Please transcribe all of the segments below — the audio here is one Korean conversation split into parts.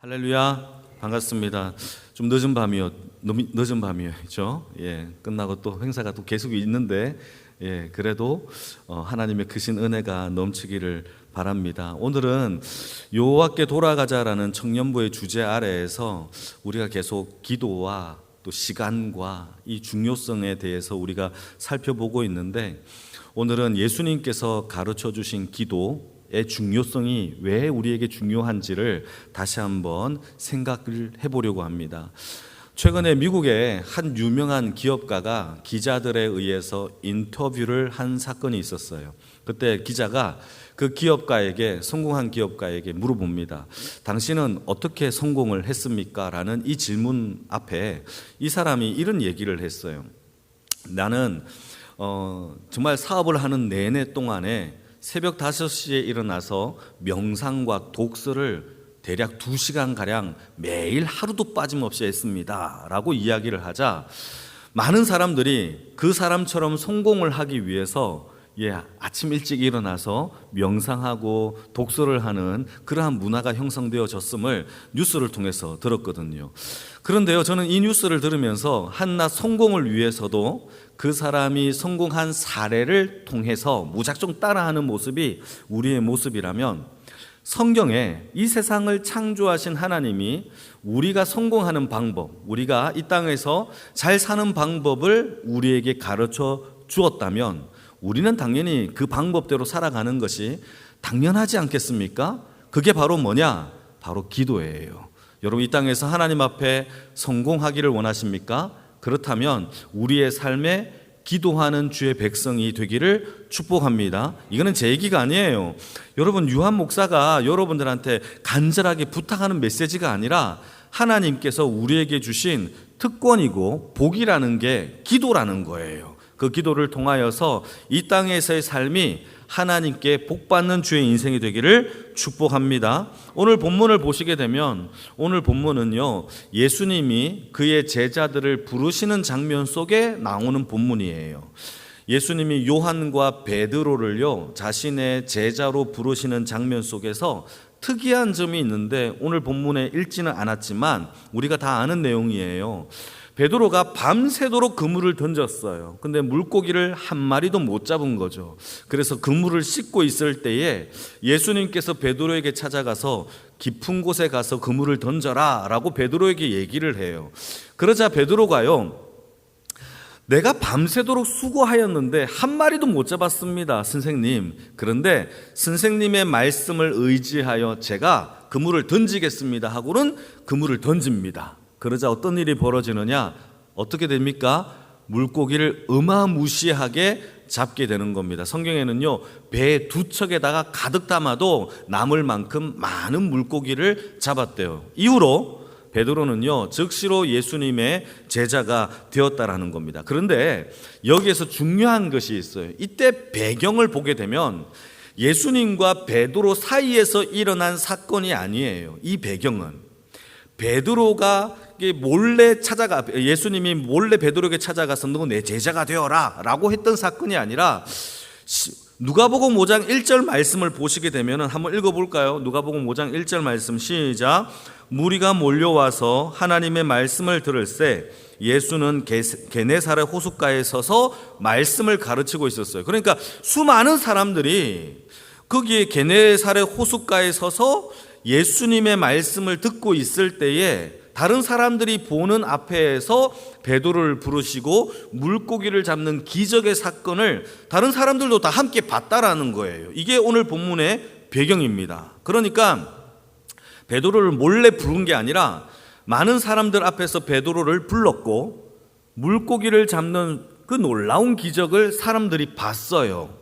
할렐루야, 반갑습니다. 좀 늦은 밤이었죠. 끝나고 또 행사가 또 계속 있는데, 그래도 하나님의 크신 은혜가 넘치기를 바랍니다. 오늘은 여호와께 돌아가자라는 청년부의 주제 아래에서 우리가 계속 기도와 또 시간과 이 중요성에 대해서 우리가 살펴보고 있는데, 오늘은 예수님께서 가르쳐 주신 기도의 중요성이 왜 우리에게 중요한지를 다시 한번 생각을 해보려고 합니다. 최근에 미국의 한 유명한 기업가가 기자들에 의해서 인터뷰를 한 사건이 있었어요. 그때 기자가 그 성공한 기업가에게 물어봅니다. 당신은 어떻게 성공을 했습니까? 라는 이 질문 앞에 이 사람이 이런 얘기를 했어요. 나는 정말 사업을 하는 내내 동안에 새벽 5시에 일어나서 명상과 독서를 대략 2시간가량 매일 하루도 빠짐없이 했습니다 라고 이야기를 하자, 많은 사람들이 그 사람처럼 성공을 하기 위해서 아침 일찍 일어나서 명상하고 독서를 하는 그러한 문화가 형성되어졌음을 뉴스를 통해서 들었거든요. 그런데요, 저는 이 뉴스를 들으면서 한낱 성공을 위해서도 그 사람이 성공한 사례를 통해서 무작정 따라하는 모습이 우리의 모습이라면, 성경에 이 세상을 창조하신 하나님이 우리가 성공하는 방법, 우리가 이 땅에서 잘 사는 방법을 우리에게 가르쳐 주었다면 우리는 당연히 그 방법대로 살아가는 것이 당연하지 않겠습니까? 그게 바로 뭐냐? 바로 기도예요. 여러분, 이 땅에서 하나님 앞에 성공하기를 원하십니까? 그렇다면 우리의 삶에 기도하는 주의 백성이 되기를 축복합니다. 이거는 제 얘기가 아니에요. 여러분, 유한 목사가 여러분들한테 간절하게 부탁하는 메시지가 아니라 하나님께서 우리에게 주신 특권이고 복이라는 게 기도라는 거예요. 그 기도를 통하여서 이 땅에서의 삶이 하나님께 복받는 주의 인생이 되기를 축복합니다. 오늘 본문을 보시게 되면, 오늘 본문은요, 예수님이 그의 제자들을 부르시는 장면 속에 나오는 본문이에요. 예수님이 요한과 베드로를요, 자신의 제자로 부르시는 장면 속에서 특이한 점이 있는데 오늘 본문에 읽지는 않았지만 우리가 다 아는 내용이에요. 베드로가 밤새도록 그물을 던졌어요. 근데 물고기를 한 마리도 못 잡은 거죠. 그래서 그물을 씻고 있을 때에 예수님께서 베드로에게 찾아가서 깊은 곳에 가서 그물을 던져라 라고 베드로에게 얘기를 해요. 그러자 베드로가요, 내가 밤새도록 수고하였는데 한 마리도 못 잡았습니다, 선생님. 그런데 선생님의 말씀을 의지하여 제가 그물을 던지겠습니다 하고는 그물을 던집니다. 그러자 어떤 일이 벌어지느냐? 어떻게 됩니까? 물고기를 어마무시하게 잡게 되는 겁니다. 성경에는요, 배 2척에다가 가득 담아도 남을 만큼 많은 물고기를 잡았대요. 이후로 베드로는요, 즉시로 예수님의 제자가 되었다라는 겁니다. 그런데 여기에서 중요한 것이 있어요. 이때 배경을 보게 되면 예수님과 베드로 사이에서 일어난 사건이 아니에요. 이 배경은 베드로가 예수님이 몰래 베드로에게 찾아가서 너 내 제자가 되어라 라고 했던 사건이 아니라, 누가복음 5장 1절 말씀을 보시게 되면 한번 읽어볼까요? 누가복음 5장 1절 말씀 시작. 무리가 몰려와서 하나님의 말씀을 들을새 예수는 게네사렛 호숫가에 서서 말씀을 가르치고 있었어요. 그러니까 수많은 사람들이 거기에 게네사렛 호숫가에 서서 예수님의 말씀을 듣고 있을 때에 다른 사람들이 보는 앞에서 베드로를 부르시고 물고기를 잡는 기적의 사건을 다른 사람들도 다 함께 봤다라는 거예요. 이게 오늘 본문의 배경입니다. 그러니까 베드로를 몰래 부른 게 아니라 많은 사람들 앞에서 베드로를 불렀고 물고기를 잡는 그 놀라운 기적을 사람들이 봤어요.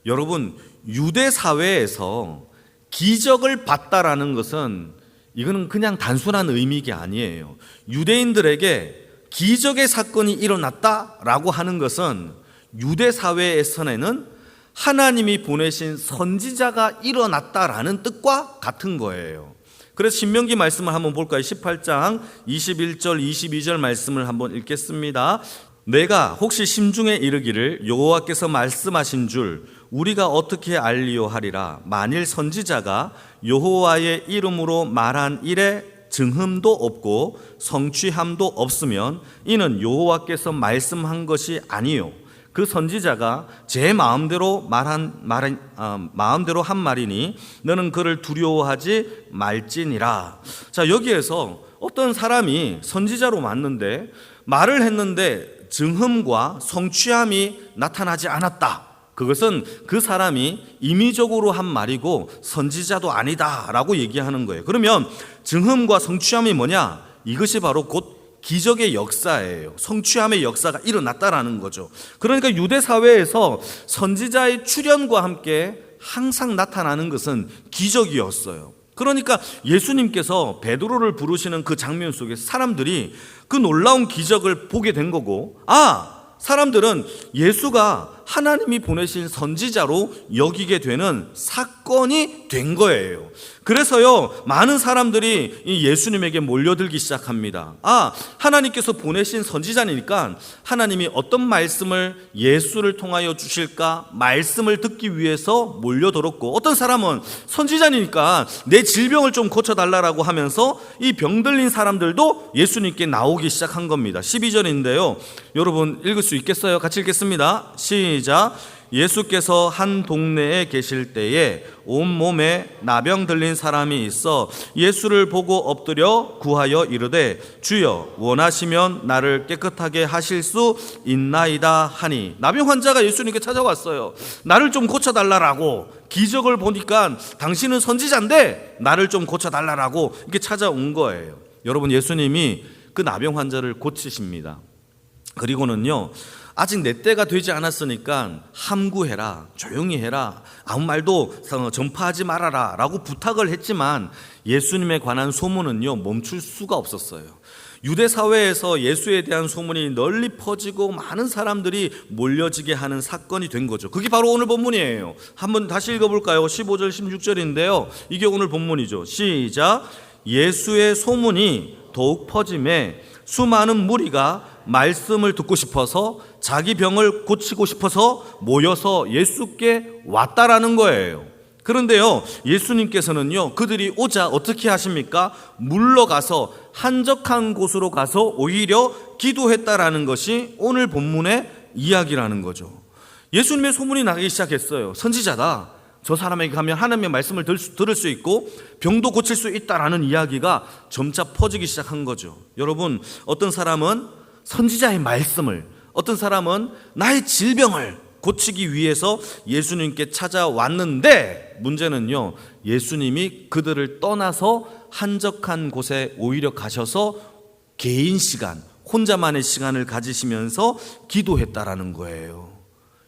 여러분, 유대 사회에서 기적을 봤다라는 것은 이거는 그냥 단순한 의미가 아니에요. 유대인들에게 기적의 사건이 일어났다라고 하는 것은 유대 사회에서는 하나님이 보내신 선지자가 일어났다라는 뜻과 같은 거예요. 그래서 신명기 말씀을 한번 볼까요? 18장 21절 22절 말씀을 한번 읽겠습니다. 내가 혹시 심중에 이르기를 여호와께서 말씀하신 줄 우리가 어떻게 알리요 하리라. 만일 선지자가 여호와의 이름으로 말한 일에 증흠도 없고 성취함도 없으면 이는 여호와께서 말씀한 것이 아니요 그 선지자가 제 마음대로 마음대로 한 말이니 너는 그를 두려워하지 말지니라. 자, 여기에서 어떤 사람이 선지자로 왔는데 말을 했는데 증흠과 성취함이 나타나지 않았다. 그것은 그 사람이 임의적으로 한 말이고 선지자도 아니다라고 얘기하는 거예요. 그러면 증흠과 성취함이 뭐냐? 이것이 바로 곧 기적의 역사예요. 성취함의 역사가 일어났다라는 거죠. 그러니까 유대 사회에서 선지자의 출현과 함께 항상 나타나는 것은 기적이었어요. 그러니까 예수님께서 베드로를 부르시는 그 장면 속에서 사람들이 그 놀라운 기적을 보게 된 거고, 사람들은 예수가 하나님이 보내신 선지자로 여기게 되는 사건이 된 거예요. 그래서요, 많은 사람들이 이 예수님에게 몰려들기 시작합니다. 하나님께서 보내신 선지자니까 하나님이 어떤 말씀을 예수를 통하여 주실까 말씀을 듣기 위해서 몰려들었고, 어떤 사람은 선지자니까 내 질병을 좀 고쳐달라고 하면서 이 병들린 사람들도 예수님께 나오기 시작한 겁니다. 12절인데요 여러분 읽을 수 있겠어요? 같이 읽겠습니다. 시작. 예수께서 한 동네에 계실 때에 온몸에 나병 들린 사람이 있어 예수를 보고 엎드려 구하여 이르되 주여 원하시면 나를 깨끗하게 하실 수 있나이다 하니, 나병 환자가 예수님께 찾아왔어요. 나를 좀 고쳐달라고, 기적을 보니까 당신은 선지자인데 나를 좀 고쳐달라고 이렇게 찾아온 거예요. 여러분, 예수님이 그 나병 환자를 고치십니다. 그리고는요, 아직 내 때가 되지 않았으니까 함구해라, 조용히 해라, 아무 말도 전파하지 말아라 라고 부탁을 했지만 예수님에 관한 소문은요 멈출 수가 없었어요. 유대 사회에서 예수에 대한 소문이 널리 퍼지고 많은 사람들이 몰려지게 하는 사건이 된 거죠. 그게 바로 오늘 본문이에요. 한번 다시 읽어볼까요? 15절 16절인데요 이게 오늘 본문이죠. 시작. 예수의 소문이 더욱 퍼짐에 수많은 무리가 말씀을 듣고 싶어서 자기 병을 고치고 싶어서 모여서 예수께 왔다라는 거예요. 그런데요, 예수님께서는요, 그들이 오자 어떻게 하십니까? 물러가서 한적한 곳으로 가서 오히려 기도했다라는 것이 오늘 본문의 이야기라는 거죠. 예수님의 소문이 나기 시작했어요. 선지자다. 저 사람에게 가면 하나님의 말씀을 들을 수 있고 병도 고칠 수 있다라는 이야기가 점차 퍼지기 시작한 거죠. 여러분, 어떤 사람은 선지자의 말씀을, 어떤 사람은 나의 질병을 고치기 위해서 예수님께 찾아왔는데, 문제는요, 예수님이 그들을 떠나서 한적한 곳에 오히려 가셔서 개인 시간, 혼자만의 시간을 가지시면서 기도했다라는 거예요.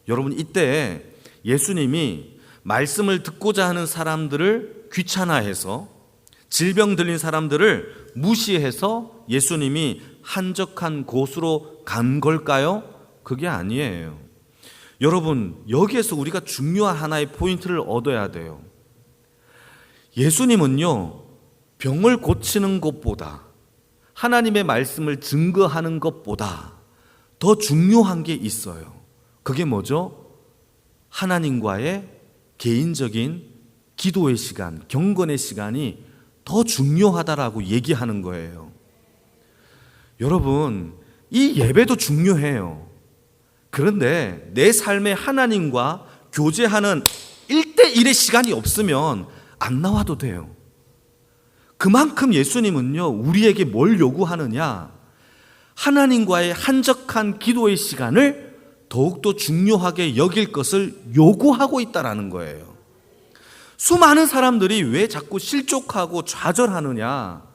여러분, 이때 예수님이 말씀을 듣고자 하는 사람들을 귀찮아해서, 질병 들린 사람들을 무시해서 예수님이 한적한 곳으로 간 걸까요? 그게 아니에요. 여러분, 여기에서 우리가 중요한 하나의 포인트를 얻어야 돼요. 예수님은요, 병을 고치는 것보다, 하나님의 말씀을 증거하는 것보다 더 중요한 게 있어요. 그게 뭐죠? 하나님과의 개인적인 기도의 시간, 경건의 시간이 더 중요하다라고 얘기하는 거예요. 여러분, 이 예배도 중요해요. 그런데 내 삶에 하나님과 교제하는 1대1의 시간이 없으면 안 나와도 돼요. 그만큼 예수님은요, 우리에게 뭘 요구하느냐? 하나님과의 한적한 기도의 시간을 더욱더 중요하게 여길 것을 요구하고 있다는 거예요. 수많은 사람들이 왜 자꾸 실족하고 좌절하느냐?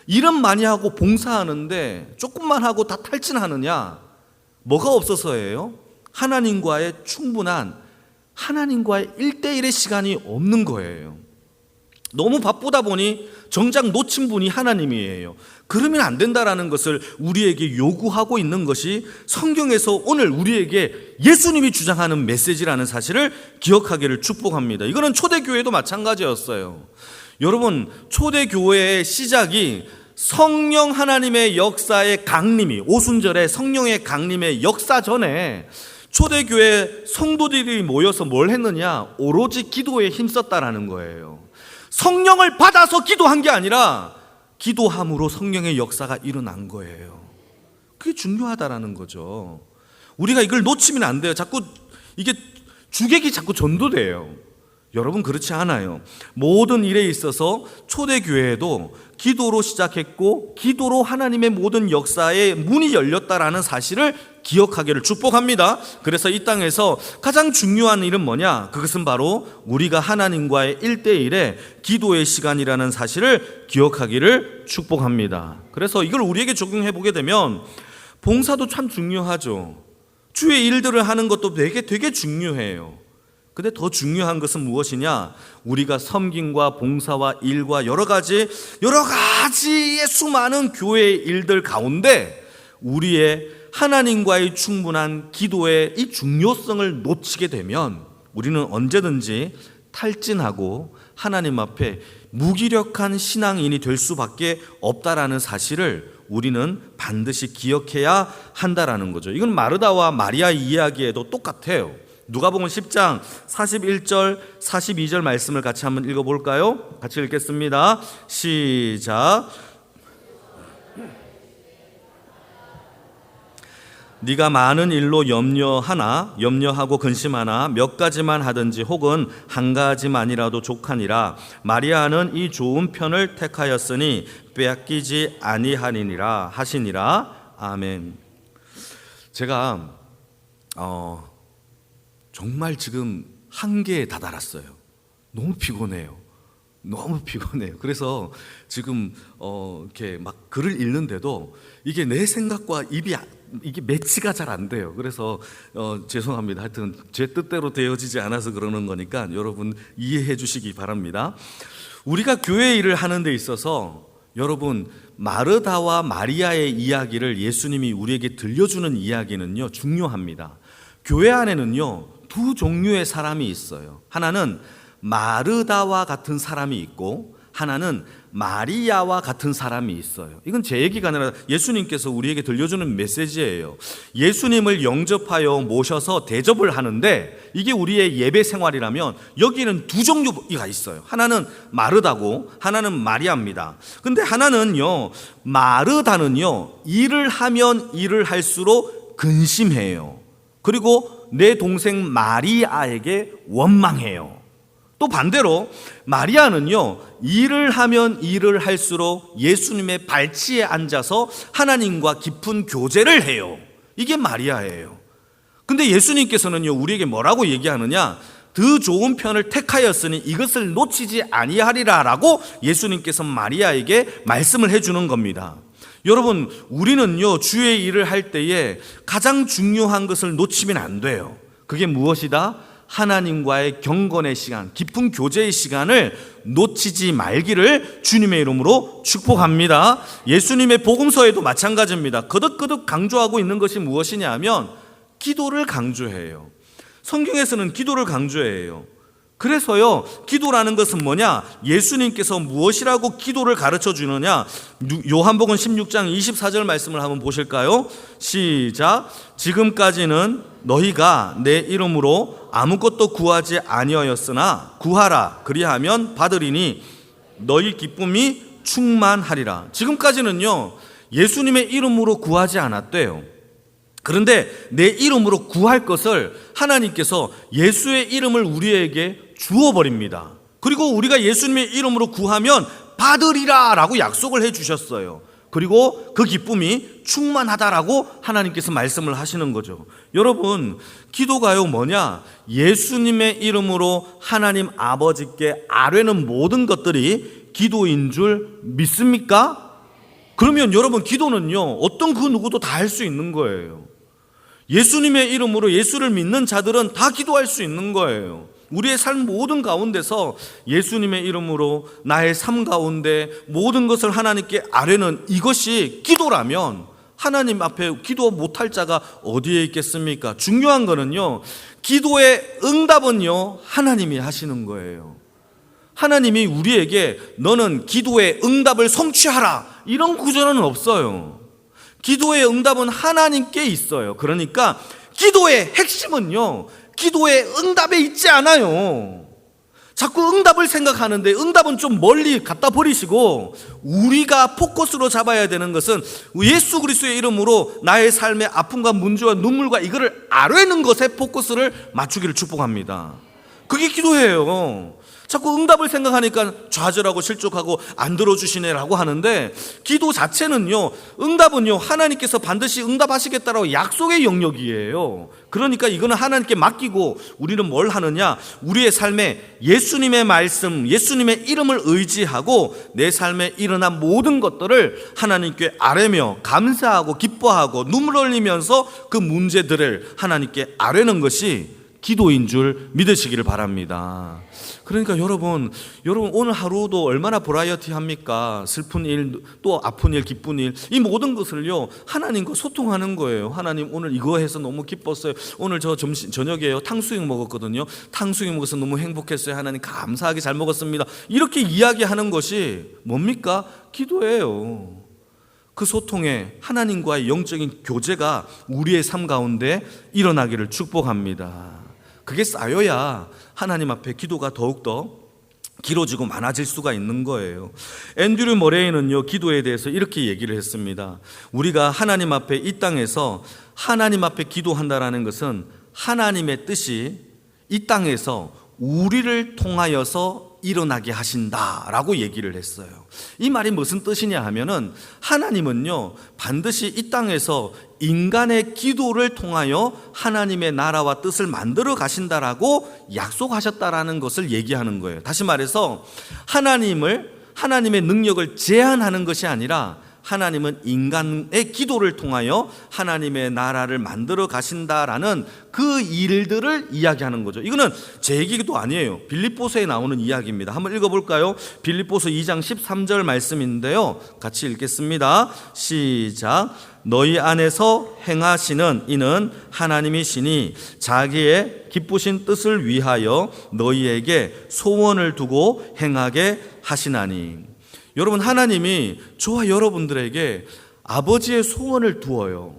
일은 많이 하고 봉사하는데 조금만 하고 다 탈진하느냐? 뭐가 없어서예요? 하나님과의 충분한, 하나님과의 1대1의 시간이 없는 거예요. 너무 바쁘다 보니 정작 놓친 분이 하나님이에요. 그러면 안 된다라는 것을 우리에게 요구하고 있는 것이 성경에서 오늘 우리에게 예수님이 주장하는 메시지라는 사실을 기억하기를 축복합니다. 이거는 초대교회도 마찬가지였어요. 여러분, 초대교회의 시작이 성령 하나님의 역사의 강림이, 오순절에 성령의 강림의 역사 전에 초대교회 성도들이 모여서 뭘 했느냐? 오로지 기도에 힘썼다라는 거예요. 성령을 받아서 기도한 게 아니라 기도함으로 성령의 역사가 일어난 거예요. 그게 중요하다라는 거죠. 우리가 이걸 놓치면 안 돼요. 자꾸 이게 주객이 자꾸 전도돼요. 여러분, 그렇지 않아요. 모든 일에 있어서 초대교회도 기도로 시작했고 기도로 하나님의 모든 역사의 문이 열렸다라는 사실을 기억하기를 축복합니다. 그래서 이 땅에서 가장 중요한 일은 뭐냐? 그것은 바로 우리가 하나님과의 1대1의 기도의 시간이라는 사실을 기억하기를 축복합니다. 그래서 이걸 우리에게 적용해 보게 되면 봉사도 참 중요하죠. 주의 일들을 하는 것도 되게 중요해요. 근데 더 중요한 것은 무엇이냐? 우리가 섬김과 봉사와 일과 여러 가지의 수많은 교회의 일들 가운데 우리의 하나님과의 충분한 기도의 이 중요성을 놓치게 되면 우리는 언제든지 탈진하고 하나님 앞에 무기력한 신앙인이 될 수밖에 없다라는 사실을 우리는 반드시 기억해야 한다라는 거죠. 이건 마르다와 마리아의 이야기에도 똑같아요. 누가복음 10장 41절 42절 말씀을 같이 한번 읽어볼까요? 같이 읽겠습니다. 시작. 네가 많은 일로 염려하고 근심하나 몇 가지만 하든지 혹은 한 가지만이라도 족하니라. 마리아는 이 좋은 편을 택하였으니 빼앗기지 아니하니라 하시니라. 아멘. 제가 정말 지금 한계에 다다랐어요. 너무 피곤해요. 그래서 지금 이렇게 막 글을 읽는데도 이게 내 생각과 이게 매치가 잘 안 돼요. 그래서 죄송합니다. 하여튼 제 뜻대로 되어지지 않아서 그러는 거니까 여러분 이해해 주시기 바랍니다. 우리가 교회 일을 하는 데 있어서 여러분, 마르다와 마리아의 이야기를 예수님이 우리에게 들려주는 이야기는요, 중요합니다. 교회 안에는요, 두 종류의 사람이 있어요. 하나는 마르다와 같은 사람이 있고 하나는 마리아와 같은 사람이 있어요. 이건 제 얘기가 아니라 예수님께서 우리에게 들려주는 메시지예요. 예수님을 영접하여 모셔서 대접을 하는데 이게 우리의 예배 생활이라면 여기는 두 종류가 있어요. 하나는 마르다고 하나는 마리아입니다. 근데 하나는요, 마르다는요, 일을 하면 일을 할수록 근심해요. 그리고 내 동생 마리아에게 원망해요. 또 반대로 마리아는요, 일을 하면 일을 할수록 예수님의 발치에 앉아서 하나님과 깊은 교제를 해요. 이게 마리아예요. 근데 예수님께서는요, 우리에게 뭐라고 얘기하느냐? 더 좋은 편을 택하였으니 이것을 놓치지 아니하리라 라고 예수님께서 마리아에게 말씀을 해주는 겁니다. 여러분, 우리는요, 주의 일을 할 때에 가장 중요한 것을 놓치면 안 돼요. 그게 무엇이다? 하나님과의 경건의 시간, 깊은 교제의 시간을 놓치지 말기를 주님의 이름으로 축복합니다. 예수님의 복음서에도 마찬가지입니다. 거듭거듭 강조하고 있는 것이 무엇이냐 하면 기도를 강조해요. 성경에서는 기도를 강조해요. 그래서요, 기도라는 것은 뭐냐? 예수님께서 무엇이라고 기도를 가르쳐 주느냐? 요한복음 16장 24절 말씀을 한번 보실까요? 시작. 지금까지는 너희가 내 이름으로 아무것도 구하지 아니하였으나 구하라, 그리하면 받으리니 너희 기쁨이 충만하리라. 지금까지는요, 예수님의 이름으로 구하지 않았대요. 그런데 내 이름으로 구할 것을 하나님께서 예수의 이름을 우리에게 주어버립니다. 그리고 우리가 예수님의 이름으로 구하면 받으리라 라고 약속을 해주셨어요. 그리고 그 기쁨이 충만하다라고 하나님께서 말씀을 하시는 거죠. 여러분, 기도가요 뭐냐? 예수님의 이름으로 하나님 아버지께 아뢰는 모든 것들이 기도인 줄 믿습니까? 그러면 여러분, 기도는요, 어떤 그 누구도 다 할 수 있는 거예요. 예수님의 이름으로 예수를 믿는 자들은 다 기도할 수 있는 거예요. 우리의 삶 모든 가운데서 예수님의 이름으로 나의 삶 가운데 모든 것을 하나님께 아뢰는 이것이 기도라면 하나님 앞에 기도 못할 자가 어디에 있겠습니까? 중요한 거는요, 기도의 응답은요, 하나님이 하시는 거예요. 하나님이 우리에게 너는 기도의 응답을 성취하라, 이런 구절은 없어요. 기도의 응답은 하나님께 있어요. 그러니까 기도의 핵심은요, 기도의 응답에 있지 않아요. 자꾸 응답을 생각하는데 응답은 좀 멀리 갖다 버리시고 우리가 포커스로 잡아야 되는 것은 예수 그리스도의 이름으로 나의 삶의 아픔과 문제와 눈물과 이거를 아뢰는 것에 포커스를 맞추기를 축복합니다. 그게 기도예요. 자꾸 응답을 생각하니까 좌절하고 실족하고 안 들어주시네라고 하는데, 기도 자체는요, 응답은요, 하나님께서 반드시 응답하시겠다라고 약속의 영역이에요. 그러니까 이거는 하나님께 맡기고 우리는 뭘 하느냐, 우리의 삶에 예수님의 말씀, 예수님의 이름을 의지하고 내 삶에 일어난 모든 것들을 하나님께 아뢰며 감사하고 기뻐하고 눈물 흘리면서 그 문제들을 하나님께 아뢰는 것이 기도인 줄 믿으시기를 바랍니다. 그러니까 여러분 오늘 하루도 얼마나 버라이어티합니까? 슬픈 일, 또 아픈 일, 기쁜 일, 이 모든 것을요 하나님과 소통하는 거예요. 하나님, 오늘 이거 해서 너무 기뻤어요. 오늘 저 저녁에요 탕수육 먹었거든요. 탕수육 먹어서 너무 행복했어요. 하나님 감사하게 잘 먹었습니다. 이렇게 이야기하는 것이 뭡니까? 기도예요. 그 소통에 하나님과의 영적인 교제가 우리의 삶 가운데 일어나기를 축복합니다. 그게 쌓여야 하나님 앞에 기도가 더욱더 길어지고 많아질 수가 있는 거예요. 앤드류 머레이는요, 기도에 대해서 이렇게 얘기를 했습니다. 우리가 하나님 앞에 이 땅에서 하나님 앞에 기도한다라는 것은 하나님의 뜻이 이 땅에서 우리를 통하여서 일어나게 하신다라고 얘기를 했어요. 이 말이 무슨 뜻이냐 하면은, 하나님은요 반드시 이 땅에서 인간의 기도를 통하여 하나님의 나라와 뜻을 만들어 가신다라고 약속하셨다라는 것을 얘기하는 거예요. 다시 말해서 하나님의 능력을 제한하는 것이 아니라 하나님은 인간의 기도를 통하여 하나님의 나라를 만들어 가신다라는 그 일들을 이야기하는 거죠. 이거는 제 얘기도 아니에요. 빌립보서에 나오는 이야기입니다. 한번 읽어볼까요? 빌립보서 2장 13절 말씀인데요, 같이 읽겠습니다. 시작. 너희 안에서 행하시는 이는 하나님이시니 자기의 기쁘신 뜻을 위하여 너희에게 소원을 두고 행하게 하시나니. 여러분, 하나님이 저와 여러분들에게 아버지의 소원을 두어요.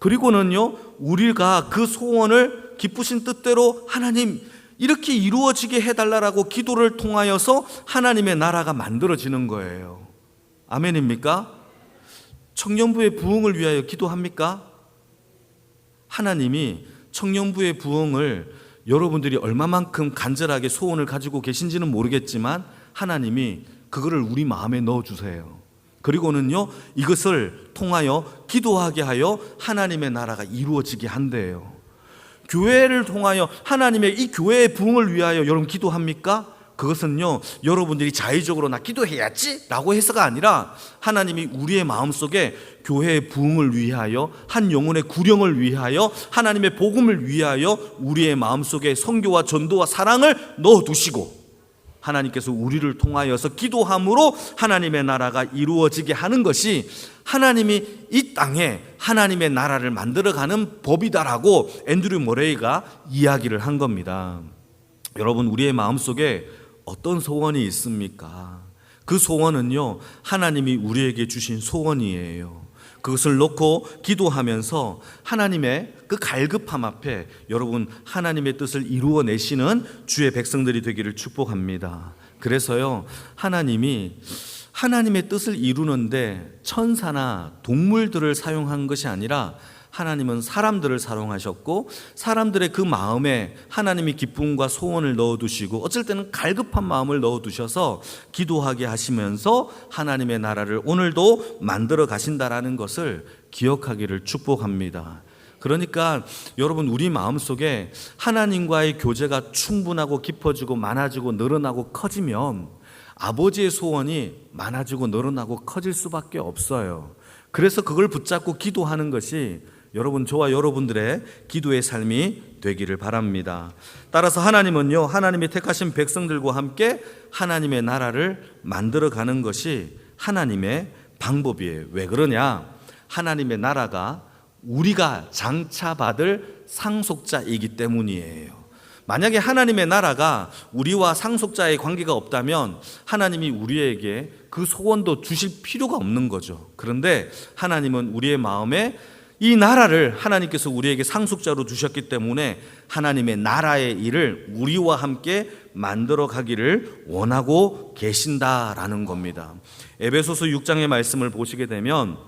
그리고는요 우리가 그 소원을 기쁘신 뜻대로 하나님 이렇게 이루어지게 해달라고 기도를 통하여서 하나님의 나라가 만들어지는 거예요. 아멘입니까? 청년부의 부흥을 위하여 기도합니까? 하나님이 청년부의 부흥을 여러분들이 얼마만큼 간절하게 소원을 가지고 계신지는 모르겠지만 하나님이 그거를 우리 마음에 넣어주세요. 그리고는요 이것을 통하여 기도하게 하여 하나님의 나라가 이루어지게 한대요. 교회를 통하여 하나님의 이 교회의 부흥을 위하여 여러분 기도합니까? 그것은요 여러분들이 자의적으로 나 기도해야지 라고 해서가 아니라, 하나님이 우리의 마음속에 교회의 부흥을 위하여, 한 영혼의 구령을 위하여, 하나님의 복음을 위하여 우리의 마음속에 선교와 전도와 사랑을 넣어두시고, 하나님께서 우리를 통하여서 기도함으로 하나님의 나라가 이루어지게 하는 것이 하나님이 이 땅에 하나님의 나라를 만들어가는 법이다라고 앤드류 머레이가 이야기를 한 겁니다. 여러분, 우리의 마음속에 어떤 소원이 있습니까? 그 소원은요 하나님이 우리에게 주신 소원이에요. 그것을 놓고 기도하면서 하나님의 그 갈급함 앞에 여러분 하나님의 뜻을 이루어내시는 주의 백성들이 되기를 축복합니다. 그래서요 하나님이 하나님의 뜻을 이루는데 천사나 동물들을 사용한 것이 아니라 하나님은 사람들을 사용하셨고, 사람들의 그 마음에 하나님이 기쁨과 소원을 넣어두시고, 어쩔 때는 갈급한 마음을 넣어두셔서 기도하게 하시면서 하나님의 나라를 오늘도 만들어 가신다라는 것을 기억하기를 축복합니다. 그러니까 여러분, 우리 마음속에 하나님과의 교제가 충분하고 깊어지고 많아지고 늘어나고 커지면 아버지의 소원이 많아지고 늘어나고 커질 수밖에 없어요. 그래서 그걸 붙잡고 기도하는 것이 여러분, 저와 여러분들의 기도의 삶이 되기를 바랍니다. 따라서 하나님은요 하나님이 택하신 백성들과 함께 하나님의 나라를 만들어가는 것이 하나님의 방법이에요. 왜 그러냐? 하나님의 나라가 우리가 장차받을 상속자이기 때문이에요. 만약에 하나님의 나라가 우리와 상속자의 관계가 없다면 하나님이 우리에게 그 소원도 주실 필요가 없는 거죠. 그런데 하나님은 우리의 마음에 이 나라를 하나님께서 우리에게 상속자로 주셨기 때문에 하나님의 나라의 일을 우리와 함께 만들어 가기를 원하고 계신다라는 겁니다. 에베소서 6장의 말씀을 보시게 되면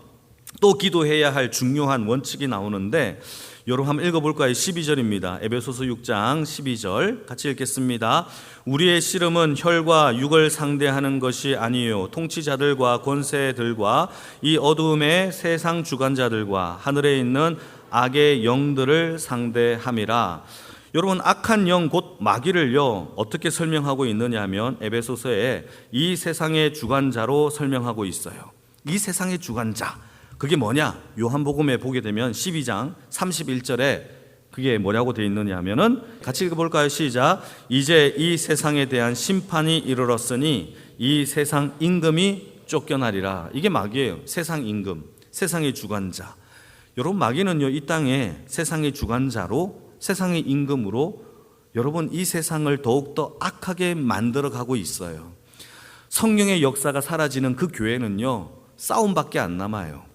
또 기도해야 할 중요한 원칙이 나오는데, 여러분 한번 읽어볼까요? 12절입니다. 에베소서 6장 12절 같이 읽겠습니다. 우리의 씨름은 혈과 육을 상대하는 것이 아니요 통치자들과 권세들과 이 어두움의 세상 주관자들과 하늘에 있는 악의 영들을 상대함이라. 여러분, 악한 영 곧 마귀를요 어떻게 설명하고 있느냐 하면 에베소서에 이 세상의 주관자로 설명하고 있어요. 이 세상의 주관자, 그게 뭐냐? 요한복음에 보게 되면 12장 31절에 그게 뭐라고 되어 있느냐 하면은 같이 읽어볼까요? 시작. 이제 이 세상에 대한 심판이 이르렀으니 이 세상 임금이 쫓겨나리라. 이게 마귀예요. 세상 임금, 세상의 주관자. 여러분, 마귀는요 이 땅에 세상의 주관자로, 세상의 임금으로 여러분 이 세상을 더욱더 악하게 만들어가고 있어요. 성령의 역사가 사라지는 그 교회는요 싸움밖에 안 남아요.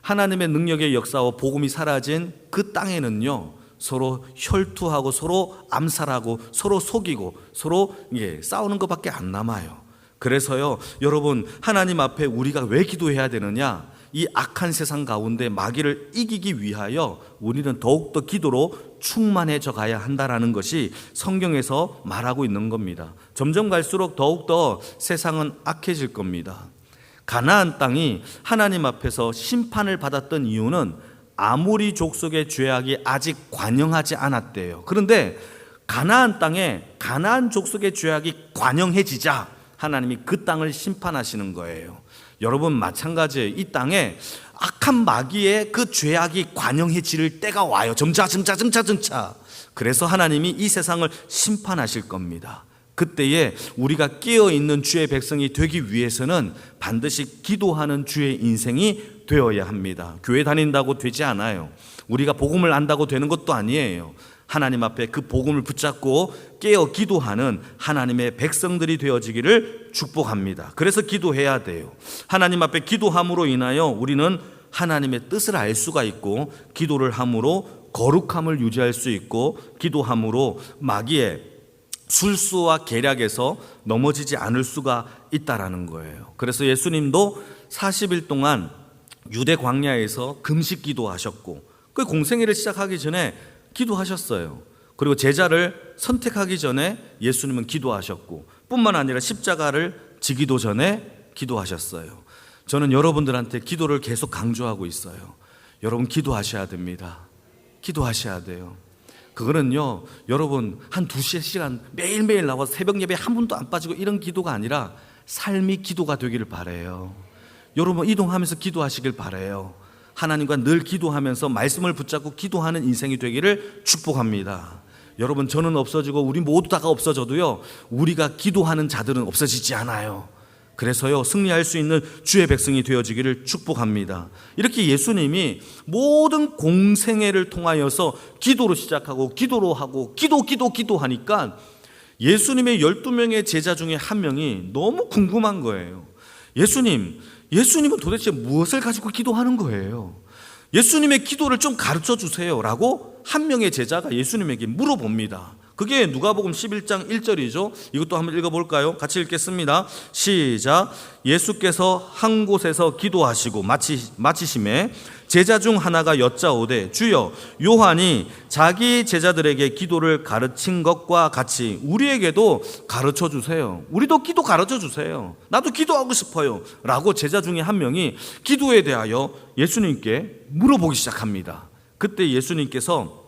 하나님의 능력의 역사와 복음이 사라진 그 땅에는요 서로 혈투하고 서로 암살하고 서로 속이고 서로 싸우는 것밖에 안 남아요. 그래서요 여러분, 하나님 앞에 우리가 왜 기도해야 되느냐? 이 악한 세상 가운데 마귀를 이기기 위하여 우리는 더욱더 기도로 충만해져 가야 한다는 것이 성경에서 말하고 있는 겁니다. 점점 갈수록 더욱더 세상은 악해질 겁니다. 가나안 땅이 하나님 앞에서 심판을 받았던 이유는 아모리 족속의 죄악이 아직 관영하지 않았대요. 그런데 가나안 땅에 가나안 족속의 죄악이 관영해지자 하나님이 그 땅을 심판하시는 거예요. 여러분, 마찬가지예요. 이 땅에 악한 마귀의 그 죄악이 관영해질 때가 와요. 점차. 그래서 하나님이 이 세상을 심판하실 겁니다. 그때에 우리가 깨어있는 주의 백성이 되기 위해서는 반드시 기도하는 주의 인생이 되어야 합니다. 교회 다닌다고 되지 않아요. 우리가 복음을 안다고 되는 것도 아니에요. 하나님 앞에 그 복음을 붙잡고 깨어 기도하는 하나님의 백성들이 되어지기를 축복합니다. 그래서 기도해야 돼요. 하나님 앞에 기도함으로 인하여 우리는 하나님의 뜻을 알 수가 있고, 기도를 함으로 거룩함을 유지할 수 있고, 기도함으로 마귀의 술수와 계략에서 넘어지지 않을 수가 있다라는 거예요. 그래서 예수님도 40일 동안 유대 광야에서 금식 기도하셨고, 그 공생애를 시작하기 전에 기도하셨어요. 그리고 제자를 선택하기 전에 예수님은 기도하셨고, 뿐만 아니라 십자가를 지기도 전에 기도하셨어요. 저는 여러분들한테 기도를 계속 강조하고 있어요. 여러분, 기도하셔야 됩니다. 기도하셔야 돼요. 그거는요 여러분 한 2시간 매일매일 나와서 새벽 예배 한 분도 안 빠지고 이런 기도가 아니라 삶이 기도가 되기를 바라요. 여러분, 이동하면서 기도하시길 바라요. 하나님과 늘 기도하면서 말씀을 붙잡고 기도하는 인생이 되기를 축복합니다. 여러분, 저는 없어지고 우리 모두 다가 없어져도요 우리가 기도하는 자들은 없어지지 않아요. 그래서요 승리할 수 있는 주의 백성이 되어지기를 축복합니다. 이렇게 예수님이 모든 공생애를 통하여서 기도로 시작하고 기도로 하고 기도하니까 예수님의 12명의 제자 중에 한 명이 너무 궁금한 거예요. 예수님은 도대체 무엇을 가지고 기도하는 거예요? 예수님의 기도를 좀 가르쳐 주세요 라고 한 명의 제자가 예수님에게 물어봅니다. 그게 누가복음 11장 1절이죠. 이것도 한번 읽어볼까요? 같이 읽겠습니다. 시작. 예수께서 한 곳에서 기도하시고 마치심에 제자 중 하나가 여짜오되, 주여, 요한이 자기 제자들에게 기도를 가르친 것과 같이 우리에게도 가르쳐 주세요. 우리도 기도 가르쳐 주세요. 나도 기도하고 싶어요 라고 제자 중에 한 명이 기도에 대하여 예수님께 물어보기 시작합니다. 그때 예수님께서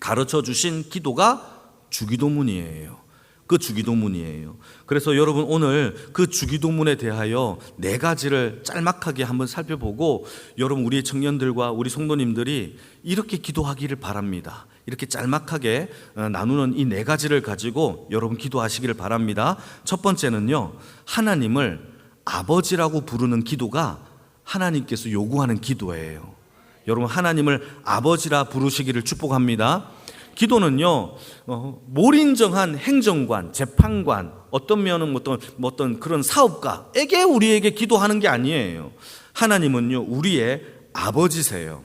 가르쳐 주신 기도가 주기도문이에요. 그 주기도문이에요. 그래서 여러분, 오늘 그 주기도문에 대하여 4가지를 짤막하게 한번 살펴보고, 여러분 우리 청년들과 우리 성도님들이 이렇게 기도하기를 바랍니다. 이렇게 짤막하게 나누는 이 4가지를 가지고 여러분 기도하시기를 바랍니다. 첫 번째는요, 하나님을 아버지라고 부르는 기도가 하나님께서 요구하는 기도예요. 여러분, 하나님을 아버지라 부르시기를 축복합니다. 기도는요 몰인정한 행정관, 재판관, 어떤 면은 어떤 그런 사업가에게 우리에게 기도하는 게 아니에요. 하나님은요 우리의 아버지세요.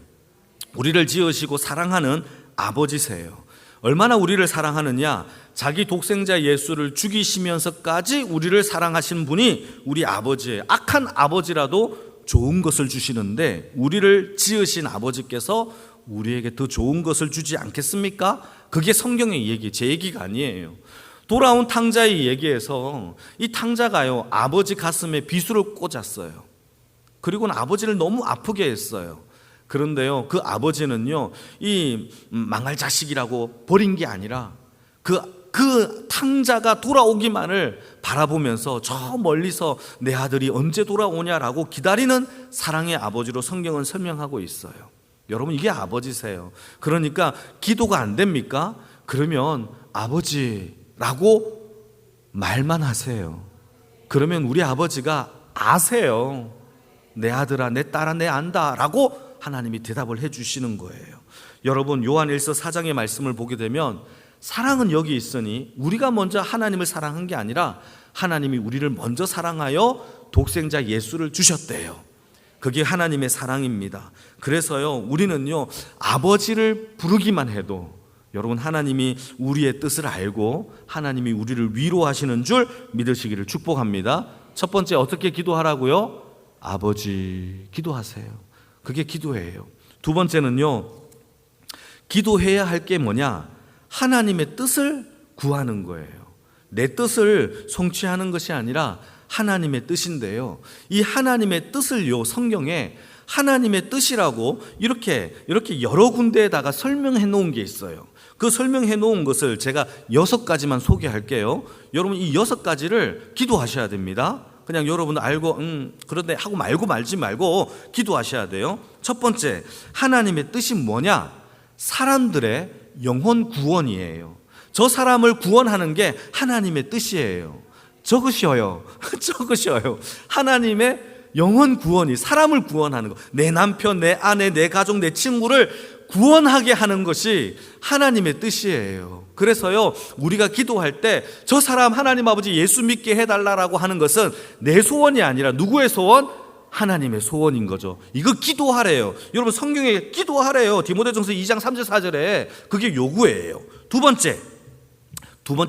우리를 지으시고 사랑하는 아버지세요. 얼마나 우리를 사랑하느냐? 자기 독생자 예수를 죽이시면서까지 우리를 사랑하신 분이 우리 아버지예요. 악한 아버지라도 좋은 것을 주시는데 우리를 지으신 아버지께서 우리에게 더 좋은 것을 주지 않겠습니까? 그게 성경의 얘기, 제 얘기가 아니에요. 돌아온 탕자의 얘기에서 이 탕자가요, 아버지 가슴에 비수를 꽂았어요. 그리고는 아버지를 너무 아프게 했어요. 그런데요, 그 아버지는요, 이 망할 자식이라고 버린 게 아니라 그 탕자가 돌아오기만을 바라보면서 저 멀리서 내 아들이 언제 돌아오냐라고 기다리는 사랑의 아버지로 성경은 설명하고 있어요. 여러분, 이게 아버지세요. 그러니까 기도가 안 됩니까? 그러면 아버지라고 말만 하세요. 그러면 우리 아버지가 아세요. 내 아들아, 내 딸아, 내 안다 라고 하나님이 대답을 해주시는 거예요. 여러분, 요한일서 4장의 말씀을 보게 되면 사랑은 여기 있으니 우리가 먼저 하나님을 사랑한 게 아니라 하나님이 우리를 먼저 사랑하여 독생자 예수를 주셨대요. 그게 하나님의 사랑입니다. 그래서요, 우리는요, 아버지를 부르기만 해도 여러분, 하나님이 우리의 뜻을 알고 하나님이 우리를 위로하시는 줄 믿으시기를 축복합니다. 첫 번째, 어떻게 기도하라고요? 아버지 기도하세요. 그게 기도예요. 두 번째는요, 기도해야 할 게 뭐냐? 하나님의 뜻을 구하는 거예요. 내 뜻을 성취하는 것이 아니라 하나님의 뜻인데요, 이 하나님의 뜻을요, 성경에 하나님의 뜻이라고 이렇게 여러 군데에다가 설명해 놓은 게 있어요. 그 설명해 놓은 것을 제가 6가지만 소개할게요. 여러분, 이 6가지를 기도하셔야 됩니다. 그냥 여러분 알고 그런데 하고 말지 말고 기도하셔야 돼요. 첫 번째, 하나님의 뜻이 뭐냐? 사람들의 영혼 구원이에요. 저 사람을 구원하는 게 하나님의 뜻이에요. 적으셔요. 하나님의 영혼 구원이, 사람을 구원하는 거, 내 남편, 내 아내, 내 가족, 내 친구를 구원하게 하는 것이 하나님의 뜻이에요. 그래서요, 우리가 기도할 때 저 사람 하나님 아버지 예수 믿게 해달라고 하는 것은 내 소원이 아니라 누구의 소원? 하나님의 소원인 거죠. 이거 기도하래요. 여러분, 성경에 기도하래요. 디모데전서 2장 3절 4절에 그게 요구예요. 두 번째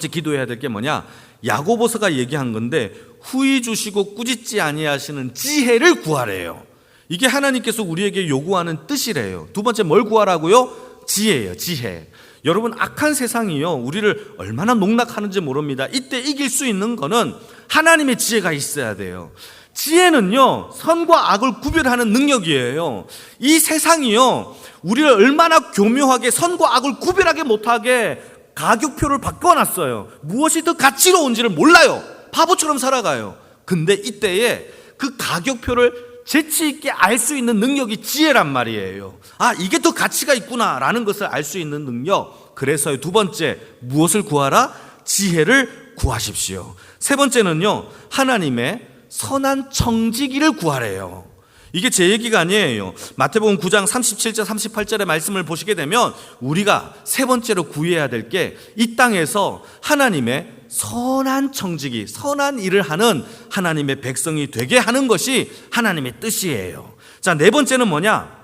기도해야 될 게 뭐냐? 야고보서가 얘기한 건데, 후히 주시고 꾸짖지 아니하시는 지혜를 구하래요. 이게 하나님께서 우리에게 요구하는 뜻이래요. 두 번째, 뭘 구하라고요? 지혜예요. 지혜. 여러분, 악한 세상이요, 우리를 얼마나 농락하는지 모릅니다. 이때 이길 수 있는 거는 하나님의 지혜가 있어야 돼요. 지혜는요, 선과 악을 구별하는 능력이에요. 이 세상이요, 우리를 얼마나 교묘하게 선과 악을 구별하게 못하게 가격표를 바꿔놨어요. 무엇이 더 가치로운지를 몰라요. 바보처럼 살아가요. 근데 이때에 그 가격표를 재치 있게 알 수 있는 능력이 지혜란 말이에요. 아, 이게 더 가치가 있구나 라는 것을 알 수 있는 능력. 그래서 두 번째, 무엇을 구하라? 지혜를 구하십시오. 세 번째는요, 하나님의 선한 청지기를 구하래요. 이게 제 얘기가 아니에요. 마태복음 9장 37절 38절의 말씀을 보시게 되면 우리가 세 번째로 구해야 될 게 이 땅에서 하나님의 선한 청지기, 선한 일을 하는 하나님의 백성이 되게 하는 것이 하나님의 뜻이에요. 자, 네 번째는 뭐냐?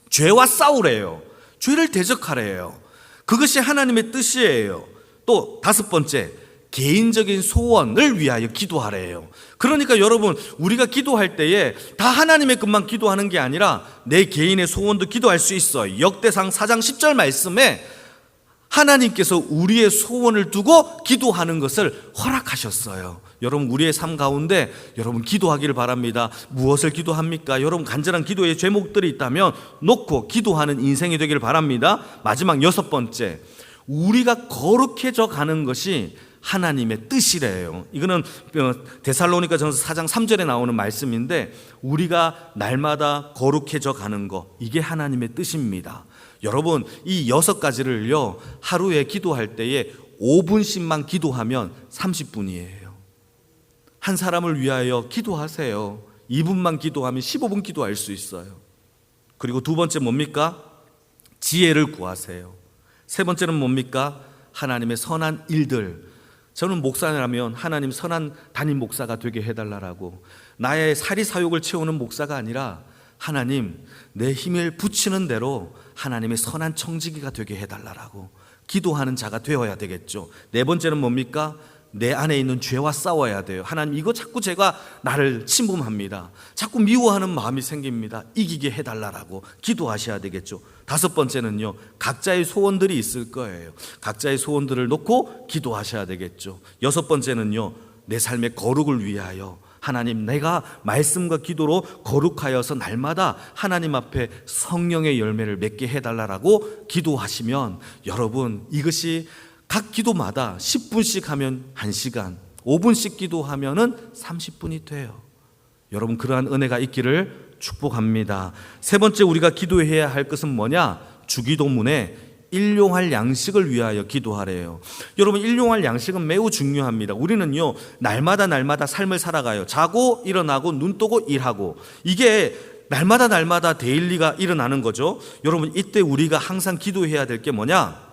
죄와 싸우래요. 죄를 대적하래요. 그것이 하나님의 뜻이에요. 또 다섯 번째, 개인적인 소원을 위하여 기도하래요. 그러니까 여러분, 우리가 기도할 때에 다 하나님의 것만 기도하는 게 아니라 내 개인의 소원도 기도할 수 있어요. 역대상 4장 10절 말씀에 하나님께서 우리의 소원을 두고 기도하는 것을 허락하셨어요. 여러분, 우리의 삶 가운데 여러분 기도하기를 바랍니다. 무엇을 기도합니까? 여러분, 간절한 기도의 제목들이 있다면 놓고 기도하는 인생이 되기를 바랍니다. 마지막 여섯 번째, 우리가 거룩해져 가는 것이 하나님의 뜻이래요. 이거는 데살로니가전서 4장 3절에 나오는 말씀인데, 우리가 날마다 거룩해져 가는 것, 이게 하나님의 뜻입니다. 여러분, 이 6가지를요 하루에 기도할 때에 5분씩만 기도하면 30분이에요. 한 사람을 위하여 기도하세요. 2분만 기도하면 15분 기도할 수 있어요. 그리고 두 번째 뭡니까? 지혜를 구하세요. 세 번째는 뭡니까? 하나님의 선한 일들. 저는 목사라면 하나님 선한 담임 목사가 되게 해달라고, 나의 사리사욕을 채우는 목사가 아니라 하나님, 내 힘을 붙이는 대로 하나님의 선한 청지기가 되게 해달라고 기도하는 자가 되어야 되겠죠. 네 번째는 뭡니까? 내 안에 있는 죄와 싸워야 돼요. 하나님, 이거 자꾸 제가 나를 침범합니다. 자꾸 미워하는 마음이 생깁니다. 이기게 해달라고 기도하셔야 되겠죠. 다섯 번째는요, 각자의 소원들이 있을 거예요. 각자의 소원들을 놓고 기도하셔야 되겠죠. 여섯 번째는요, 내 삶의 거룩을 위하여 하나님, 내가 말씀과 기도로 거룩하여서 날마다 하나님 앞에 성령의 열매를 맺게 해달라고 기도하시면, 여러분, 이것이 각 기도마다 10분씩 하면 1시간, 5분씩 기도하면 30분이 돼요. 여러분, 그러한 은혜가 있기를 축복합니다. 세 번째 우리가 기도해야 할 것은 뭐냐? 주기도문에 일용할 양식을 위하여 기도하래요. 여러분, 일용할 양식은 매우 중요합니다. 우리는요, 날마다 삶을 살아가요. 자고 일어나고 눈 뜨고 일하고, 이게 날마다 데일리가 일어나는 거죠. 여러분, 이때 우리가 항상 기도해야 될 게 뭐냐?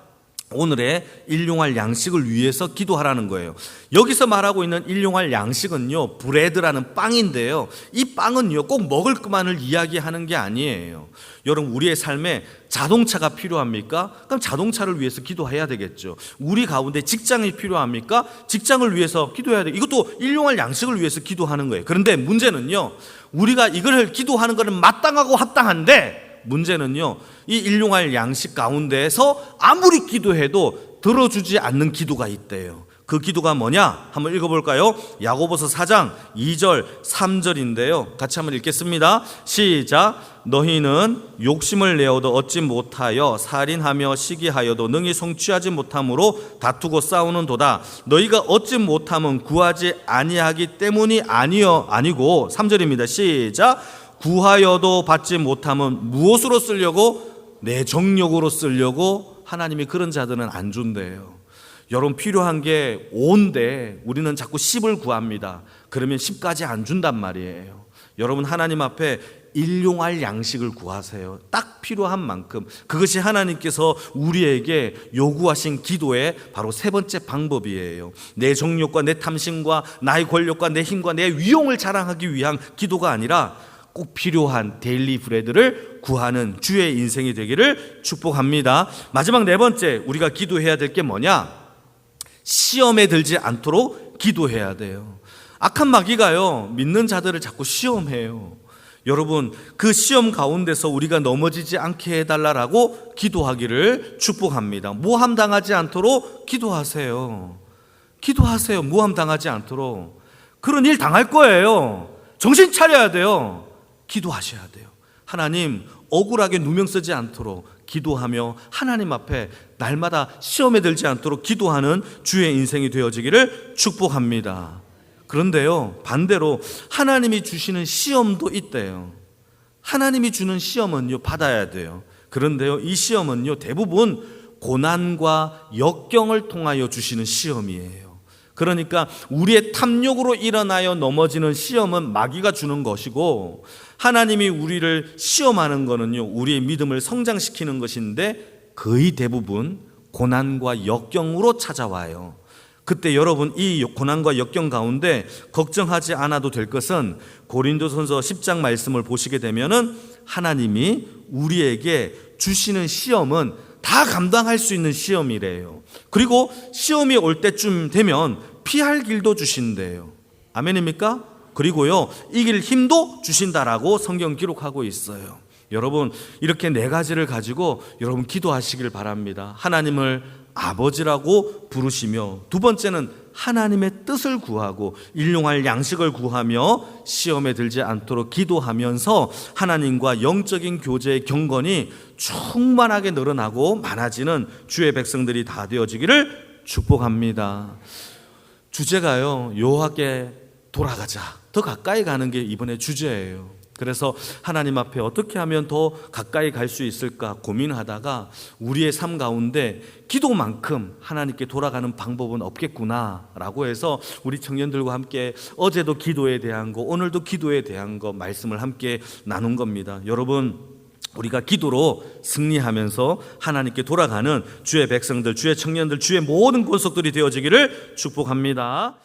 오늘의 일용할 양식을 위해서 기도하라는 거예요. 여기서 말하고 있는 일용할 양식은요, 브레드라는 빵인데요, 이 빵은요 꼭 먹을 것만을 이야기하는 게 아니에요. 여러분, 우리의 삶에 자동차가 필요합니까? 그럼 자동차를 위해서 기도해야 되겠죠. 우리 가운데 직장이 필요합니까? 직장을 위해서 기도해야 돼. 이것도 일용할 양식을 위해서 기도하는 거예요. 그런데 문제는요, 우리가 이걸 기도하는 것은 마땅하고 합당한데, 문제는요, 이 일용할 양식 가운데에서 아무리 기도해도 들어주지 않는 기도가 있대요. 그 기도가 뭐냐? 한번 읽어볼까요? 야고보서 4장 2절 3절인데요 같이 한번 읽겠습니다. 시작. 너희는 욕심을 내어도 얻지 못하여 살인하며 시기하여도 능히 성취하지 못함으로 다투고 싸우는도다. 너희가 얻지 못함은 구하지 아니하기 때문이 아니고 3절입니다. 시작. 구하여도 받지 못함은 무엇으로 쓰려고? 내 정욕으로 쓰려고. 하나님이 그런 자들은 안 준대요. 여러분, 필요한 게 5인데 우리는 자꾸 10을 구합니다. 그러면 10까지 안 준단 말이에요. 여러분, 하나님 앞에 일용할 양식을 구하세요. 딱 필요한 만큼. 그것이 하나님께서 우리에게 요구하신 기도의 바로 세 번째 방법이에요. 내 정욕과 내 탐심과 나의 권력과 내 힘과 내 위용을 자랑하기 위한 기도가 아니라 꼭 필요한 데일리 브레드를 구하는 주의 인생이 되기를 축복합니다. 마지막 네 번째 우리가 기도해야 될 게 뭐냐? 시험에 들지 않도록 기도해야 돼요. 악한 마귀가요, 믿는 자들을 자꾸 시험해요. 여러분, 그 시험 가운데서 우리가 넘어지지 않게 해달라고 기도하기를 축복합니다. 모함 당하지 않도록 기도하세요. 기도하세요. 모함 당하지 않도록. 그런 일 당할 거예요. 정신 차려야 돼요. 기도하셔야 돼요. 하나님, 억울하게 누명 쓰지 않도록 기도하며 하나님 앞에 날마다 시험에 들지 않도록 기도하는 주의 인생이 되어지기를 축복합니다. 그런데요, 반대로 하나님이 주시는 시험도 있대요. 하나님이 주는 시험은요, 받아야 돼요. 그런데요, 이 시험은요, 대부분 고난과 역경을 통하여 주시는 시험이에요. 그러니까 우리의 탐욕으로 일어나여 넘어지는 시험은 마귀가 주는 것이고, 하나님이 우리를 시험하는 것은요, 우리의 믿음을 성장시키는 것인데 거의 대부분 고난과 역경으로 찾아와요. 그때 여러분, 이 고난과 역경 가운데 걱정하지 않아도 될 것은 고린도전서 10장 말씀을 보시게 되면은 하나님이 우리에게 주시는 시험은 다 감당할 수 있는 시험이래요. 그리고 시험이 올 때쯤 되면 피할 길도 주신대요. 아멘입니까? 그리고요, 이길 힘도 주신다라고 성경 기록하고 있어요. 여러분, 이렇게 네 가지를 가지고 여러분 기도하시길 바랍니다. 하나님을 아버지라고 부르시며, 두 번째는 하나님의 뜻을 구하고 일용할 양식을 구하며 시험에 들지 않도록 기도하면서 하나님과 영적인 교제의 경건이 충만하게 늘어나고 많아지는 주의 백성들이 다 되어지기를 축복합니다. 주제가요, 여호와께 돌아가자. 더 가까이 가는 게 이번에 주제예요. 그래서 하나님 앞에 어떻게 하면 더 가까이 갈 수 있을까 고민하다가 우리의 삶 가운데 기도만큼 하나님께 돌아가는 방법은 없겠구나라고 해서 우리 청년들과 함께 어제도 기도에 대한 거, 오늘도 기도에 대한 거 말씀을 함께 나눈 겁니다. 여러분, 우리가 기도로 승리하면서 하나님께 돌아가는 주의 백성들, 주의 청년들, 주의 모든 권속들이 되어지기를 축복합니다.